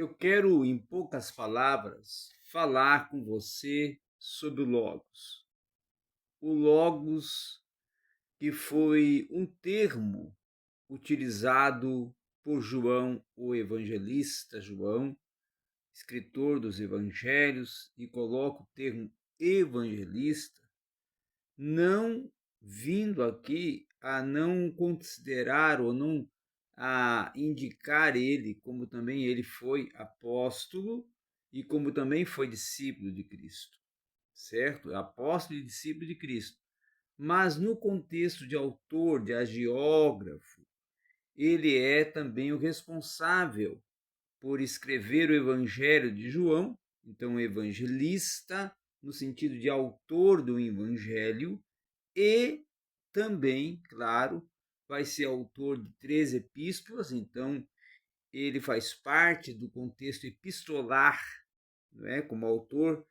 Eu quero, em poucas palavras, falar com você sobre o Logos. O Logos, que foi um termo utilizado por João, o evangelista João, escritor dos evangelhos, e coloco o termo evangelista, não vindo aqui a não considerar ou não a indicar ele como também ele foi apóstolo e como também foi discípulo de Cristo, certo? Apóstolo e discípulo de Cristo. Mas no contexto de autor, de agiógrafo, ele é também o responsável por escrever o Evangelho de João, então evangelista, no sentido de autor do Evangelho, e também, claro, vai ser autor de 3 epístolas, então ele faz parte do contexto epistolar, não é? Como autor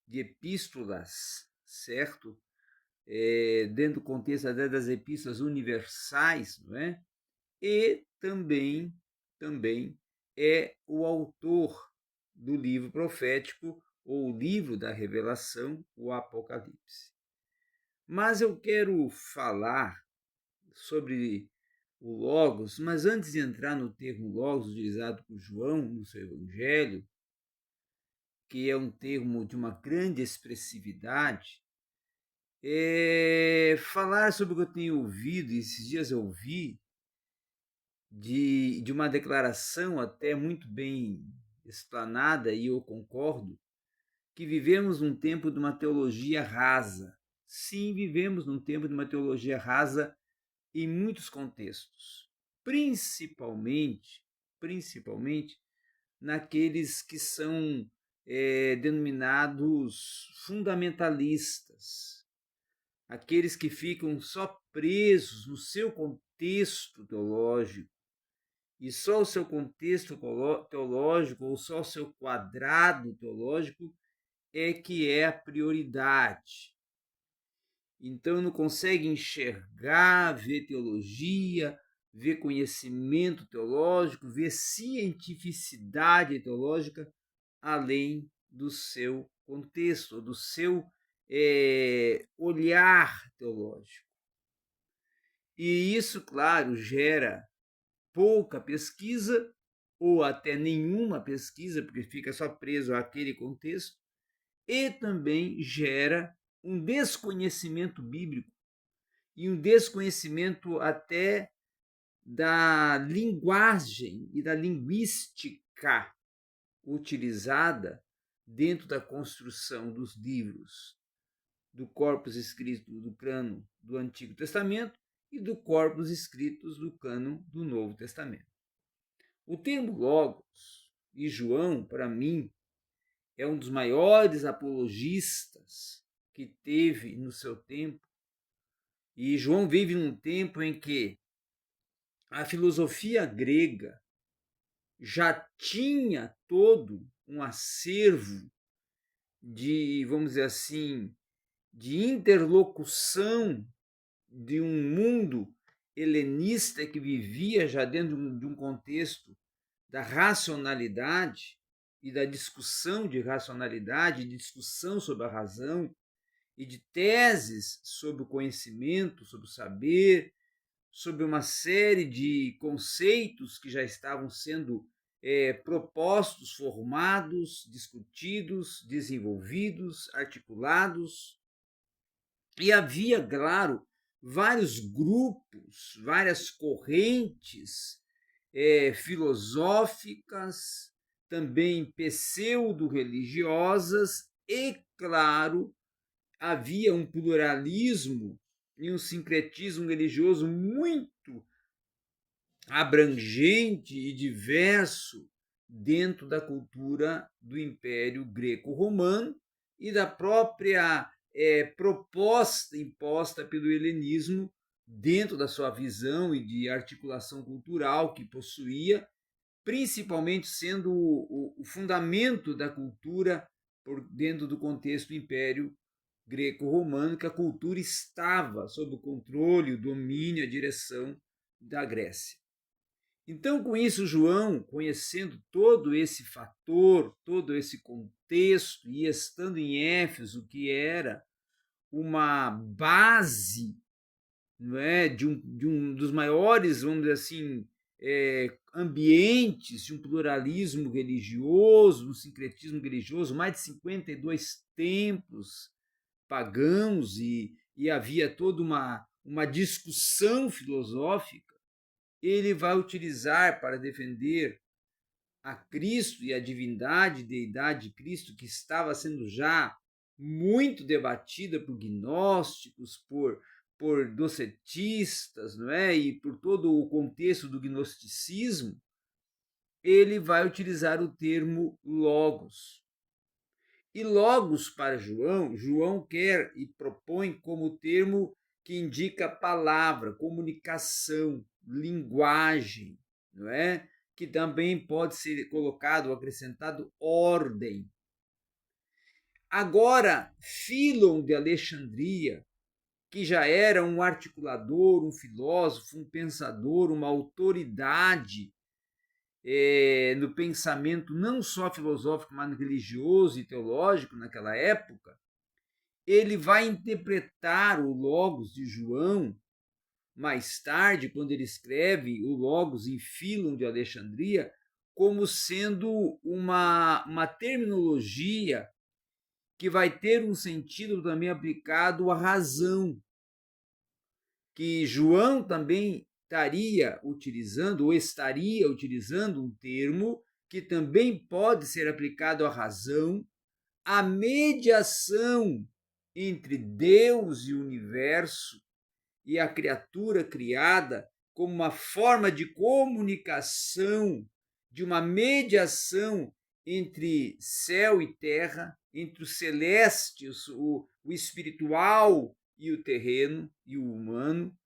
de epístolas, certo? Dentro do contexto das epístolas universais, não é? E também é o autor do livro profético ou o livro da revelação, o Apocalipse. Mas eu quero falar sobre o Logos, mas antes de entrar no termo Logos utilizado por João no seu Evangelho, que é um termo de uma grande expressividade, falar sobre o que eu tenho ouvido, e esses dias eu ouvi, de uma declaração até muito bem explanada, e eu concordo, que vivemos num tempo de uma teologia rasa. Sim, vivemos num tempo de uma teologia rasa em muitos contextos, principalmente naqueles que são denominados fundamentalistas, aqueles que ficam só presos no seu contexto teológico, e só o seu contexto teológico ou só o seu quadrado teológico é que é a prioridade. Então não consegue enxergar, ver teologia, ver conhecimento teológico, ver cientificidade teológica além do seu contexto, do seu olhar teológico. E isso, claro, gera pouca pesquisa ou até nenhuma pesquisa, porque fica só preso àquele contexto, e também gera um desconhecimento bíblico e um desconhecimento até da linguagem e da linguística utilizada dentro da construção dos livros, do corpus escrito do cânon do Antigo Testamento e do corpus escritos do cânon do Novo Testamento. O termo Logos e João, para mim, é um dos maiores apologistas que teve no seu tempo. E João vive num tempo em que a filosofia grega já tinha todo um acervo de, vamos dizer assim, de interlocução de um mundo helenista que vivia já dentro de um contexto da racionalidade e da discussão de racionalidade, discussão sobre a razão e de teses sobre o conhecimento, sobre o saber, sobre uma série de conceitos que já estavam sendo propostos, formados, discutidos, desenvolvidos, articulados. E havia, claro, vários grupos, várias correntes filosóficas, também pseudo-religiosas, e, claro, havia um pluralismo e um sincretismo religioso muito abrangente e diverso dentro da cultura do Império Greco-Romano e da própria proposta imposta pelo helenismo dentro da sua visão e de articulação cultural que possuía, principalmente sendo o fundamento da cultura por dentro do contexto do Império Greco-Romano, que a cultura estava sob o controle, o domínio, a direção da Grécia. Então, com isso, João, conhecendo todo esse fator, todo esse contexto, e estando em Éfeso, que era uma base, não é, de um dos maiores, vamos dizer assim, ambientes de um pluralismo religioso, um sincretismo religioso, mais de 52 templos pagãos, e havia toda uma discussão filosófica. Ele vai utilizar para defender a Cristo e a divindade, deidade de Cristo, que estava sendo já muito debatida por gnósticos, por docetistas, não é? E por todo o contexto do gnosticismo. Ele vai utilizar o termo logos. E logos para João quer e propõe como termo que indica palavra, comunicação, linguagem, não é? Que também pode ser colocado, acrescentado ordem. Agora, Fílon de Alexandria, que já era um articulador, um filósofo, um pensador, uma autoridade no pensamento não só filosófico, mas religioso e teológico naquela época, ele vai interpretar o Logos de João mais tarde, quando ele escreve o Logos em Fílon de Alexandria, como sendo uma terminologia que vai ter um sentido também aplicado à razão, que João também estaria utilizando um termo que também pode ser aplicado à razão, à mediação entre Deus e o universo e a criatura criada como uma forma de comunicação, de uma mediação entre céu e terra, entre o celeste, o espiritual e o terreno e o humano,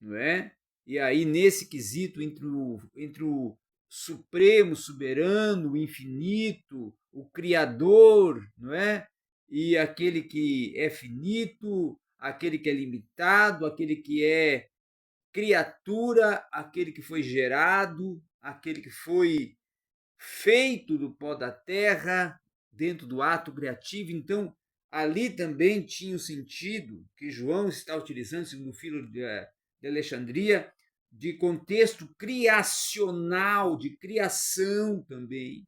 não é? E aí, nesse quesito, entre o supremo, soberano, o infinito, o criador, não é? E aquele que é finito, aquele que é limitado, aquele que é criatura, aquele que foi gerado, aquele que foi feito do pó da terra, dentro do ato criativo. Então, ali também tinha o sentido que João está utilizando, segundo o Fílon de Alexandria, de contexto criacional, de criação também.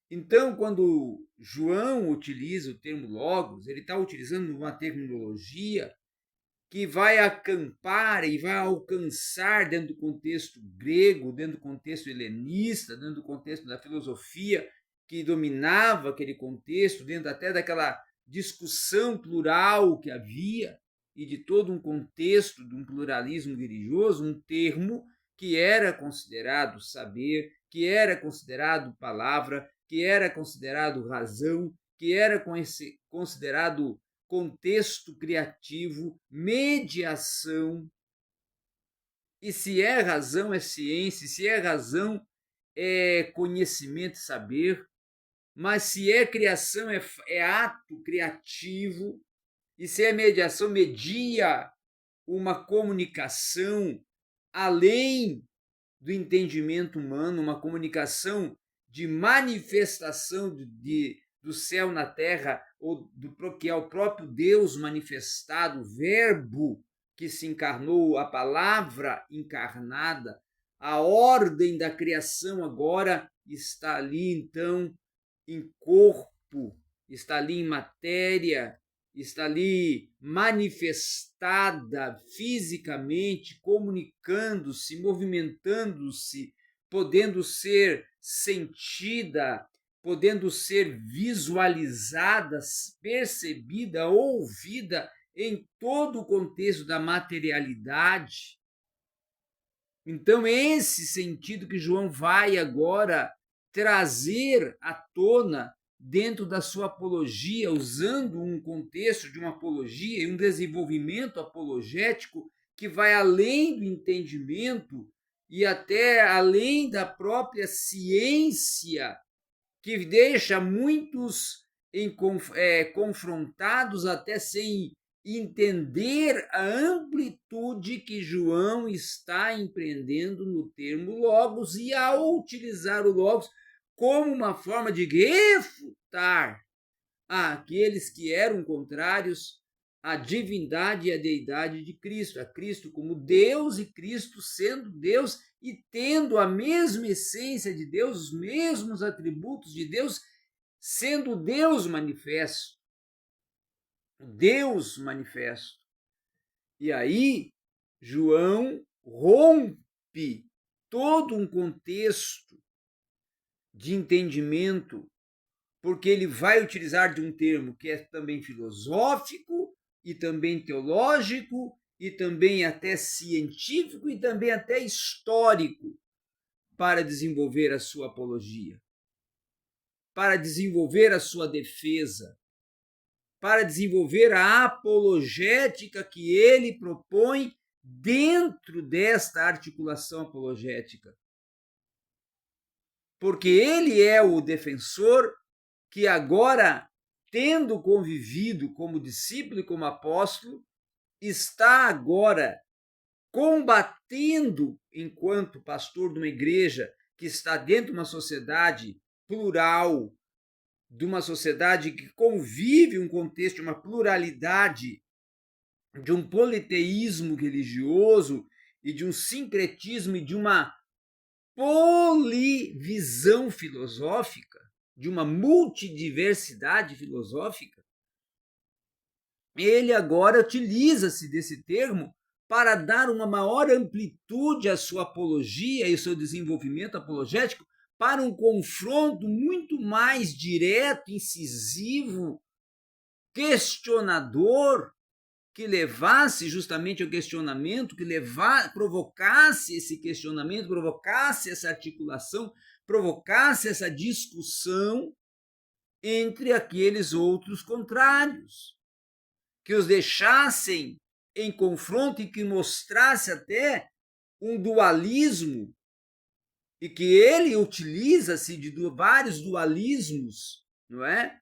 Então, quando João utiliza o termo logos, ele está utilizando uma terminologia que vai acampar e vai alcançar dentro do contexto grego, dentro do contexto helenista, dentro do contexto da filosofia que dominava aquele contexto, dentro até daquela discussão plural que havia e de todo um contexto de um pluralismo religioso, um termo que era considerado saber, que era considerado palavra, que era considerado razão, que era considerado contexto criativo, mediação. E se é razão, é ciência, se é razão, é conhecimento e saber, mas se é criação, é ato criativo, e se é mediação, media uma comunicação além do entendimento humano, uma comunicação de manifestação do céu na terra, ou que é o próprio Deus manifestado, o verbo que se encarnou, a palavra encarnada. A ordem da criação agora está ali, então, em corpo, está ali em matéria, está ali manifestada fisicamente, comunicando-se, movimentando-se, podendo ser sentida, podendo ser visualizada, percebida, ouvida em todo o contexto da materialidade. Então, esse sentido que João vai agora trazer à tona dentro da sua apologia, usando um contexto de uma apologia e um desenvolvimento apologético que vai além do entendimento e até além da própria ciência, que deixa muitos confrontados até sem entender a amplitude que João está empreendendo no termo logos e ao utilizar o logos como uma forma de refutar aqueles que eram contrários à divindade e à deidade de Cristo, a Cristo como Deus e Cristo sendo Deus e tendo a mesma essência de Deus, os mesmos atributos de Deus, sendo Deus manifesto. Deus manifesto. E aí, João rompe todo um contexto de entendimento, porque ele vai utilizar de um termo que é também filosófico e também teológico e também até científico e também até histórico para desenvolver a sua apologia, para desenvolver a sua defesa, para desenvolver a apologética que ele propõe dentro desta articulação apologética. Porque ele é o defensor que agora, tendo convivido como discípulo e como apóstolo, está agora combatendo, enquanto pastor de uma igreja que está dentro de uma sociedade plural, de uma sociedade que convive um contexto de uma pluralidade, de um politeísmo religioso e de um sincretismo e de uma polivisão filosófica, de uma multidiversidade filosófica, ele agora utiliza-se desse termo para dar uma maior amplitude à sua apologia e ao seu desenvolvimento apologético para um confronto muito mais direto, incisivo, questionador, que levasse justamente ao questionamento, que provocasse esse questionamento, provocasse essa articulação, provocasse essa discussão entre aqueles outros contrários, que os deixassem em confronto e que mostrasse até um dualismo, e que ele utiliza-se de vários dualismos, não é?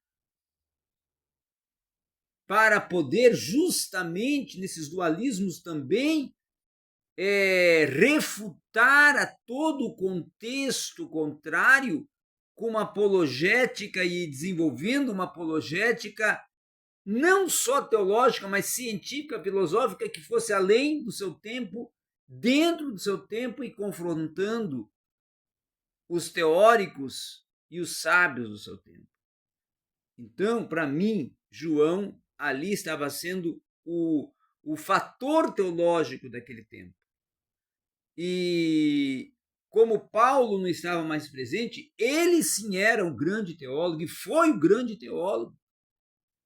Para poder justamente nesses dualismos também refutar a todo o contexto contrário com uma apologética e desenvolvendo uma apologética não só teológica, mas científica, filosófica, que fosse além do seu tempo, dentro do seu tempo e confrontando os teóricos e os sábios do seu tempo. Então, para mim, João ali estava sendo o fator teológico daquele tempo. E como Paulo não estava mais presente, ele sim era um grande teólogo e foi um grande teólogo.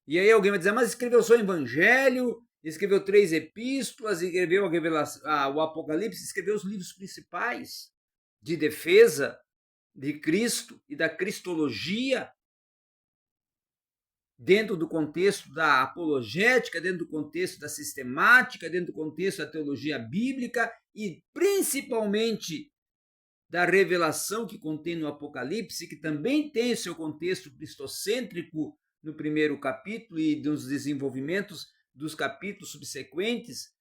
E aí alguém vai dizer, mas escreveu só o Evangelho, escreveu 3 epístolas, escreveu o Apocalipse, escreveu os livros principais de defesa de Cristo e da cristologia, dentro do contexto da apologética, dentro do contexto da sistemática, dentro do contexto da teologia bíblica e principalmente da revelação que contém no Apocalipse, que também tem o seu contexto cristocêntrico no primeiro capítulo e dos desenvolvimentos dos capítulos subsequentes,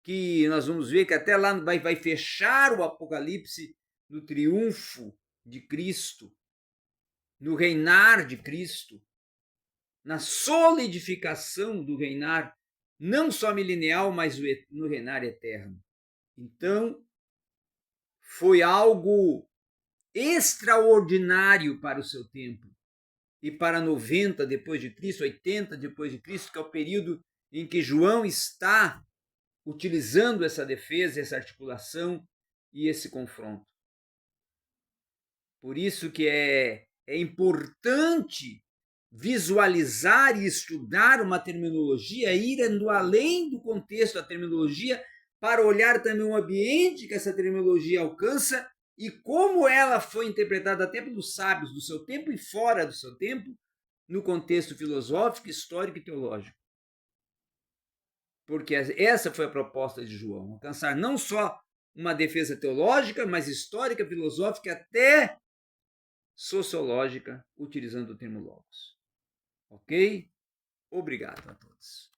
que nós vamos ver que até lá vai fechar o Apocalipse no triunfo de Cristo, no reinar de Cristo, na solidificação do reinar, não só milenial, mas no reinar eterno. Então, foi algo extraordinário para o seu tempo. E para 90 depois de Cristo, 80 depois de Cristo, que é o período em que João está utilizando essa defesa, essa articulação e esse confronto. Por isso que é importante visualizar e estudar uma terminologia, ir além do contexto da terminologia, para olhar também o ambiente que essa terminologia alcança e como ela foi interpretada até pelos sábios do seu tempo e fora do seu tempo, no contexto filosófico, histórico e teológico. Porque essa foi a proposta de João, alcançar não só uma defesa teológica, mas histórica, filosófica e até sociológica, utilizando o termo logos. Ok? Obrigado a todos.